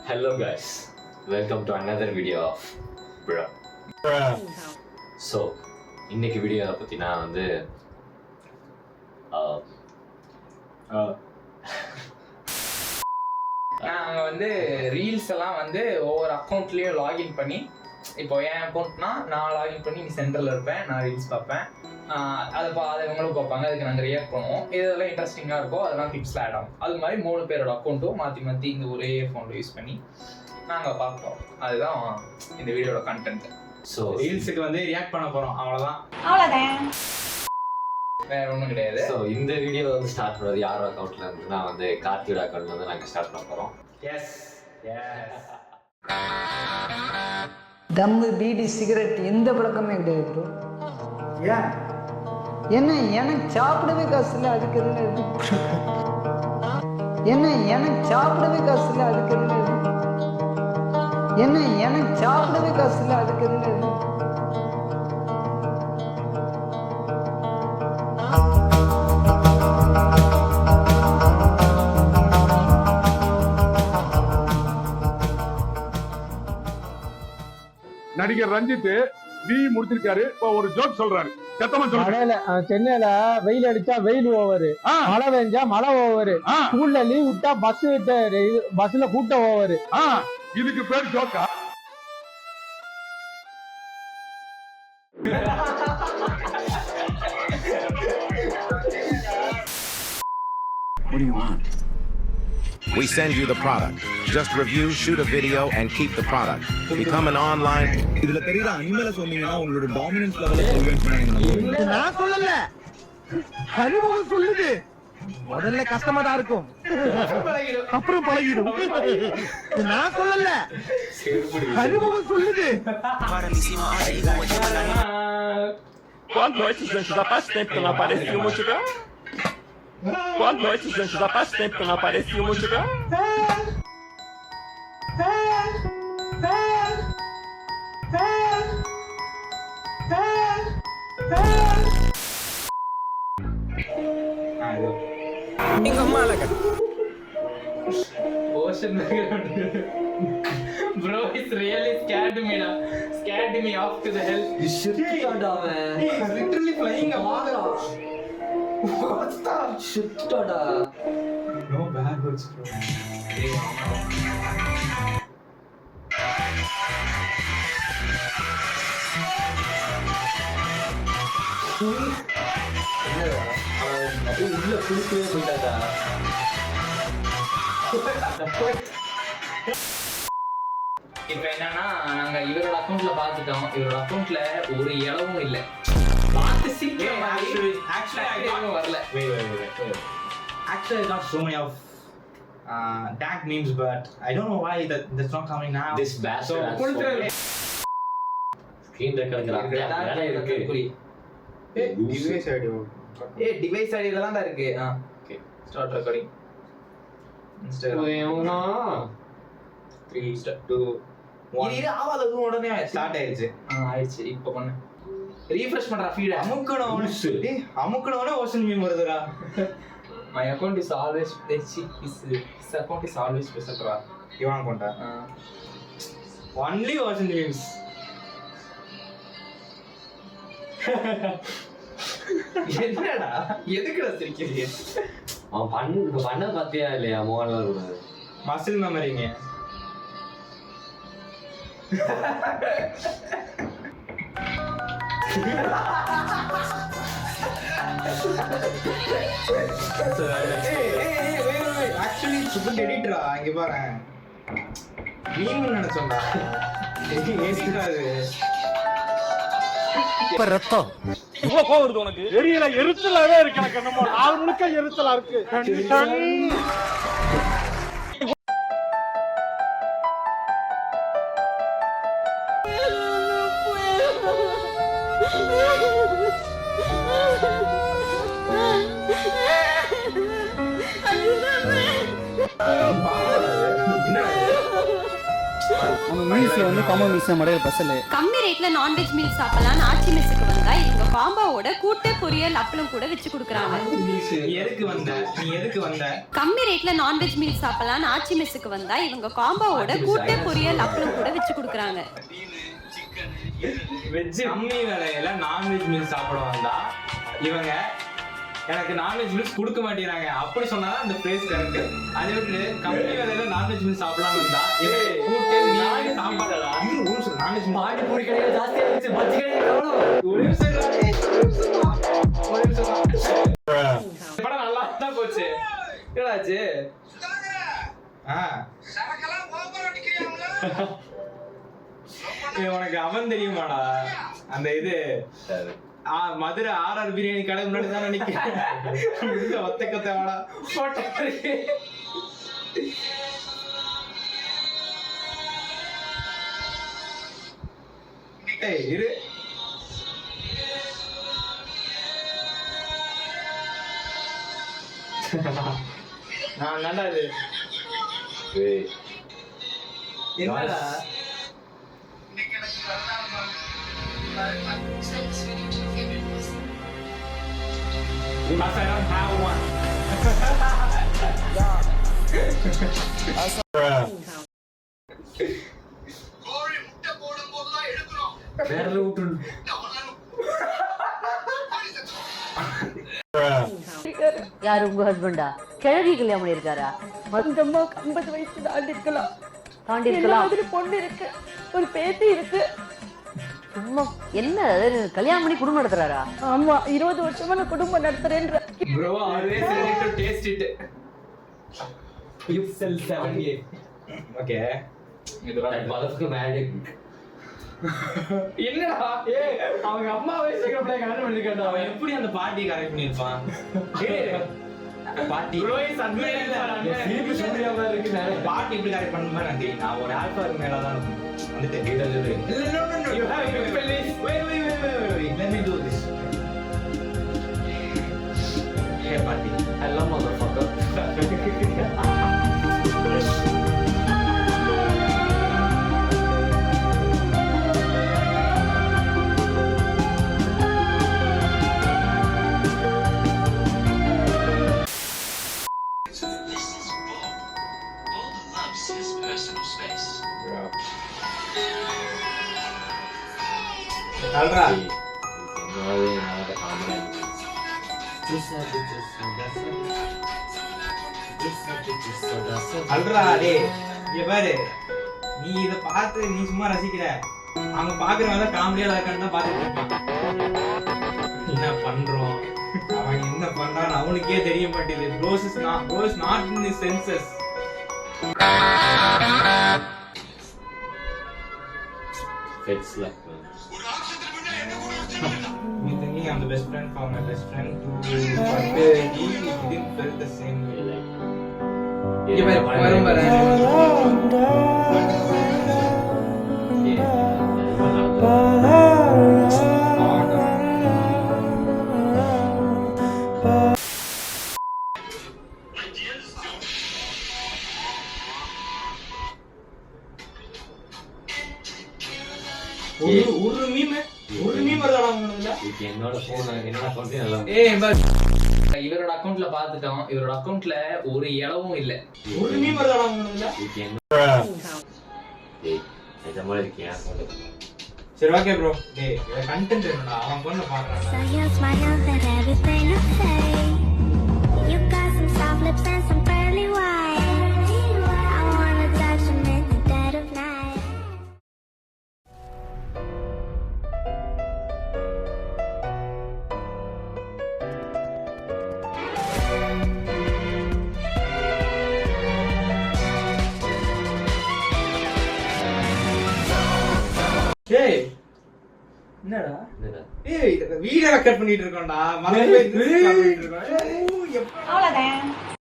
Hello guys, welcome to another video of Bro. So, இன்னைக்கு video பத்தி நான் வந்து நாங்கள் வந்து ரீல்ஸ் எல்லாம் வந்து ஒவ்வொரு அக்கௌண்ட்லேயும் லாகின் பண்ணி, இப்போ என் அக்கௌண்ட்னா நான் லாகின் பண்ணி நீ சென்டரில் இருப்பேன், நான் ரீல்ஸ் பார்ப்பேன், அதை இவங்களும் பார்ப்பாங்க, அதுக்கு நாங்கள் ரியாக்ட் பண்ணுவோம். இதெல்லாம் இன்ட்ரெஸ்டிங்காக இருக்கும், அதெல்லாம் கிளிப்ஸில் ஆட் ஆகும். அது மாதிரி 3 பேரோட அக்கௌண்ட்டும் மாற்றி இந்த ஒரே ஃபோனில் யூஸ் பண்ணி நாங்கள் பார்ப்போம். அதுதான் இந்த வீடியோட கண்டென்ட். ஸோ ரீல்ஸுக்கு வந்து ரியாக்ட் பண்ண போகிறோம், அவ்வளோதான். வேற ஒன்றும் கிடையாது. ஸோ இந்த வீடியோ வந்து ஸ்டார்ட் பண்ணுறது யாரோட அக்கௌண்ட்ல இருந்து நான் வந்து கார்த்தியோட அக்கௌண்ட்ல வந்து நாங்கள் ஸ்டார்ட் பண்ண போகிறோம். எஸ் எஸ் தம்மு பீடி சிகரெட் எந்த பழக்கமே கிடையாது ப்ரோ. ஏன் என்ன எனக்கு சாப்பிடவே காசு இல்லை, அதுக்கு எதுல இது? என்ன எனக்கு சாப்பிடவே காசு இல்லை, அதுக்கு எதுல இது? என்ன எனக்கு சாப்பிடவே காசு இல்லை, அதுக்கு எதுல இது? நடிகர் ரஞ்சித் பி முடிச்சிருக்காரு. இப்போ ஒரு ஜோக் சொல்றாரு. சென்னையில வெயில் அடிச்சா வெயில் ஓவரு, மழை பெஞ்சா மழை ஓவரு, ஸ்கூல்ல லீவ் விட்டா பஸ்ல கூட்டம் ஓவரு. இதுக்கு பேர் ஜோக்கா? What do you want? We send you the product. Just review, shoot a video, and keep the product. Become an online. இதுல தெரியற அனிமேல சொன்னீங்கன்னா உங்களோட டாமினன்ஸ் லெவலை சொல்வேன் சொன்னாங்க. நான் சொல்லல, அறிமுகம் சொல்லுது. முதல்ல கஷ்டமா தான் இருக்கும், அப்புறம் பழகிடும். நான் சொல்லல, அறிமுகம் சொல்லுது. Boa noite, gente. Já faz tempo que eu não apareci o multidão. Boa noite, gente. Já faz tempo que eu não apareci o multidão. Ocean bro, it's really scared me now. Scared me off to the hell. You should He's literally flying above. What's that? ஷிட்டடா. No bad words bro. அப்படியே உள்ள குளிக்கவே போயிட்டாடா. இப்போ என்னன்னா, நாங்க இவரோட அக்கௌண்ட்ல பார்த்துட்டோம். இவரோட அக்கௌண்ட்ல ஒரு இளவும் இல்லை. பார்த்து சீக்கிரம் Actually, வரல. Actually, I got so many of dank memes, but I don't know why that's not coming now. This bastard. So, screen ரெக்கார்டுங்கற இருக்கு. Device ID. டிவைஸ் ஐடில தான் இருக்கு. Okay, start recording. இன்ஸ்டாகிராம் 3 2 1 இது ஆவாதது உடனே ஸ்டார்ட் ஆயிருச்சு. ஆயிடுச்சு. இப்போ பண்ணு. ரீஃப்ரெஷ் பண்ற ஃபீட். அமுக்கனோனே ஓஷன் மீம் வருதுடா. My account is always his account is always special bro. இவன் அக்கௌண்டா? Only ocean memes. என்னடா எதுக்குடா சிரிக்கிறீங்க? அவன் பண்ண பாத்தியா இல்லையா மோகன்லால் கூட? மசில் மெமரிங்க. Actually super editor இங்க பாரு. மீம் நினைச்சோம்டா. ஏசிடா இது. இப்ப ரத்தம். இவ்வளவு கோவம் வருது உனக்கு? தெரியல, எரிச்சலாவே இருக்கு எனக்கு. என்னமோ நாள் முழுக்க எரிச்சலா இருக்கு. நம்ம மீல்ஸ்ல வந்து காம்போ மீல்ஸ் மடையில பசல கம்மி ரேட்ல நான்வெஜ் மீல்ஸ் சாப்பிடலாம். ஆச்சி மெஸ்ஸுக்கு வந்தா இவங்க காம்போவோட கூட்டு பொரியல் அப்பளம் கூட வச்சு கொடுக்குறாங்க. நீ எதுக்கு வந்த கம்மி ரேட்ல நான்வெஜ் மீல் சாப்பிடலாம்னு ஆச்சி மெஸ்ஸுக்கு வந்தா இவங்க காம்போவோட கூட்டு பொரியல் அப்பளம் கூட வச்சு கொடுக்குறாங்க. கம்மி விலையில நான்வெஜ் மீல் சாப்பிட வந்தா இவங்க எனக்கு நான்வெஜ் மீல்ஸ் கொடுக்க மாட்டேங்கிறாங்க அப்படி சொன்னாதான் அந்த பிரைஸ் கரெக்ட். அதை விட்டு கம்மி விலையில நான்வெஜ் மீல் சாப்பிடலாம் வந்தா கூட்டு மீன் சாப்பாடா நான்வெஜ் பாடி பூரி கடையில ஜாஸ்தியா இருந்துச்சு, பஜ்ஜி கடையில எவ்வளவு? ஒரு நிமிஷம் படம் நல்லா தான் போச்சு. என்னடாச்சு? உனக்கு அவன் தெரியுமாடா அந்த இது மதுரை ஆர்ஆர் பிரியாணி கடை முன்னாடி தான் நினைக்கிறேன். ஒத்த கத்த வாடா போட்டோ இரு. நான் நல்லா இது என்னடா Because I don't have one. யாரு உங்க ஹஸ்பண்டா? கிழவி கல்யாணம் பண்ணிருக்காரா? அந்த அம்மாவுக்கு 50 வயசு தாண்டி இருக்கலாம். பொண்ணு இருக்கு, ஒரு பேத்தி இருக்கு. சும்மா என்ன கல்யாணம் பண்ணி குடும்பம் நடத்துறாரா? ஆமா, 20 வருஷமா நான் குடும்பம் நடத்துறேன்ற. Bro, always ready to taste it. You sell 78. Okay. இது That motherfucker magic. என்னடா அவங்க அம்மா வயசுக்கு அப்படியே கல்யாணம் பண்ணிருக்காடா. அவன் எப்படி அந்த பாட்டியை கரெக்ட் பண்ணிருப்பான்? பாட்டி ப்ரோ இஸ் அட்மையர். சீபி சூர்யாவா இருக்கு. பாட்டி இப்படி கரெக்ட் பண்ணுமா? நான் தெரியும். நான் ஒரு ஆல்பா மேல தான் வந்துட்டேன். இல்ல you have to finish. Wait. Let me do this. Hey பாட்டி, I love motherfucker. Alra. Alra, டே இங்க பாரு. நீ இத பார்த்து நீ சும்மா ரசிக்கிற. அவங்க பாக்குறவங்க காமெடியா இருக்கான்னு தான் பாத்துட்டு இருக்காங்க. என்ன பண்றோம்? அவன் என்ன பண்றான்னு அவனுக்கே தெரிய மாட்டேங்குது. Bro is not in his senses. It's like Me thinking I'm the best friend for my best friend to but he didn't feel the same way like. ये वरुण ஒரு மீம் வரடா உங்களுக்கு. என்னோட போன் என்னோட அக்கவுண்ட் எல்லாம் இவரோட அக்கவுண்ட்ல பாத்துட்டோம். இவரோட அக்கவுண்ட்ல ஒரு இளவும் இல்ல. ஒரு மீம் வரடா உங்களுக்கு. நிஜமா இருக்கியா? சரி ஓகே ப்ரோ. டேய் இத கண்டென்ட் என்னடா? அவன் பொண்ண பாக்குறான். டேய் என்னடா? ஏய் வீடியோ ரெக்கார்ட் பண்ணிட்டு இருக்கோம்டா. மறந்து போய் பண்ணிட்டு இருக்கோம். அவ்வளவுதான்.